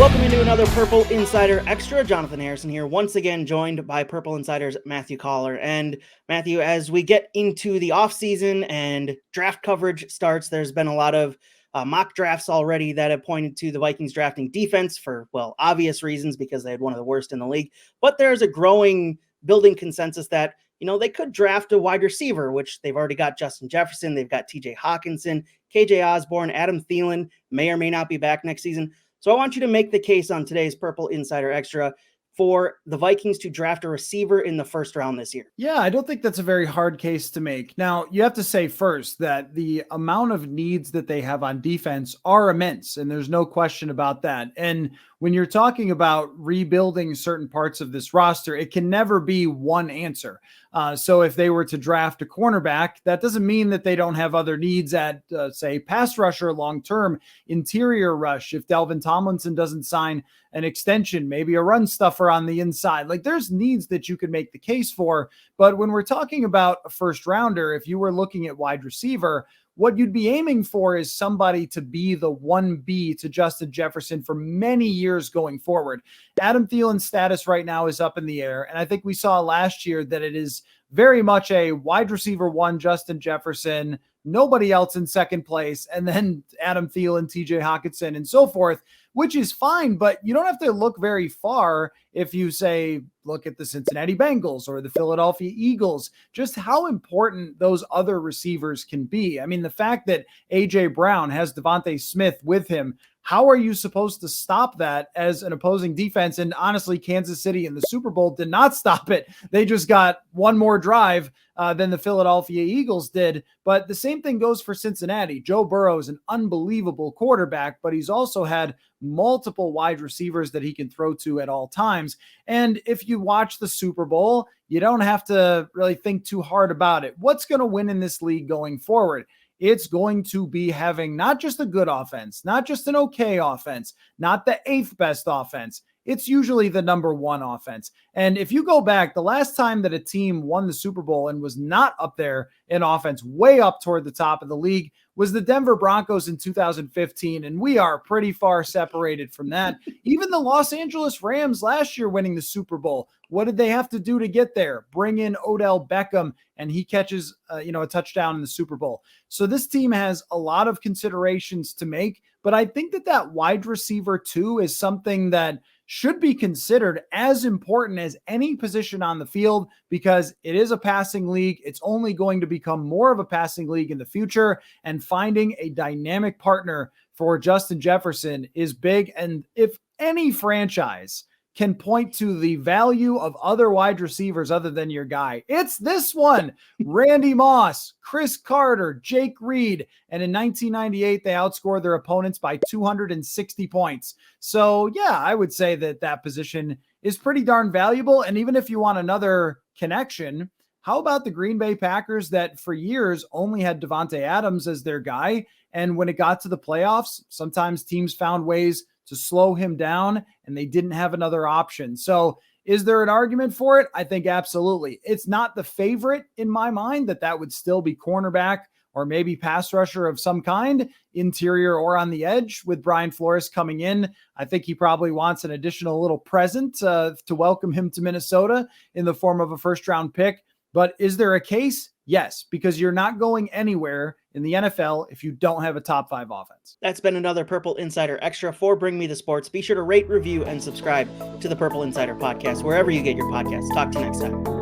Welcome into another Purple Insider Extra. Jonathan Harrison here, once again joined by Purple Insider's Matthew Coller. And Matthew, as we get into the offseason and draft coverage starts, there's been a lot of mock drafts already that have pointed to the Vikings drafting defense for, well, obvious reasons because they had one of the worst in the league. But there's a growing building consensus that, you know, they could draft a wide receiver, which they've already got Justin Jefferson. They've got TJ Hawkinson, KJ Osborne, Adam Thielen may or may not be back next season. So I want you to make the case on today's Purple Insider Extra for the Vikings to draft a receiver in the first round this year. Yeah, I don't think that's a very hard case to make. Now, you have to say first that the amount of needs that they have on defense are immense, and there's no question about that. And when you're talking about rebuilding certain parts of this roster, it can never be one answer. So if they were to draft a cornerback, that doesn't mean that they don't have other needs at, say, pass rusher, long-term, interior rush. If Dalvin Tomlinson doesn't sign an extension, maybe a run stuffer on the inside. Like, there's needs that you could make the case for. But when we're talking about a first rounder, if you were looking at wide receiver, what you'd be aiming for is somebody to be the 1B to Justin Jefferson for many years going forward. Adam Thielen's status right now is up in the air. And I think we saw last year that it is very much a wide receiver 1, Justin Jefferson, nobody else in second place, and then Adam Thielen, TJ Hawkinson, and so forth, which is fine, but you don't have to look very far if you say, look at the Cincinnati Bengals or the Philadelphia Eagles, just how important those other receivers can be. I mean, the fact that A.J. Brown has Devontae Smith with him, how are you supposed to stop that as an opposing defense? And honestly, Kansas City in the Super Bowl did not stop it. They just got one more drive than the Philadelphia Eagles did. But the same thing goes for Cincinnati. Joe Burrow is an unbelievable quarterback, but he's also had multiple wide receivers that he can throw to at all times. And if you watch the Super Bowl, you don't have to really think too hard about it. What's going to win in this league going forward? It's going to be having not just a good offense, not just an okay offense, not the 8th best offense. It's usually the number 1 offense. And if you go back, the last time that a team won the Super Bowl and was not up there in offense, way up toward the top of the league, was the Denver Broncos in 2015. And we are pretty far separated from that. Even the Los Angeles Rams last year winning the Super Bowl. What did they have to do to get there? Bring in Odell Beckham, and he catches a touchdown in the Super Bowl. So this team has a lot of considerations to make, but I think that wide receiver 2 is something that should be considered as important as any position on the field because it is a passing league. It's only going to become more of a passing league in the future, and finding a dynamic partner for Justin Jefferson is big. And if any franchise can point to the value of other wide receivers other than your guy, it's this one. Randy Moss, Chris Carter, Jake Reed. And in 1998, they outscored their opponents by 260 points. So yeah, I would say that position is pretty darn valuable. And even if you want another connection, how about the Green Bay Packers that for years only had Devontae Adams as their guy? And when it got to the playoffs, sometimes teams found ways to slow him down, and they didn't have another option. So is there an argument for it? I think absolutely. It's not the favorite in my mind that would still be cornerback or maybe pass rusher of some kind, interior or on the edge with Brian Flores coming in. I think he probably wants an additional little present to welcome him to Minnesota in the form of a first-round pick. But is there a case? Yes, because you're not going anywhere in the NFL if you don't have a top 5 offense. That's been another Purple Insider Extra for Bring Me the Sports. Be sure to rate, review, and subscribe to the Purple Insider Podcast wherever you get your podcasts. Talk to you next time.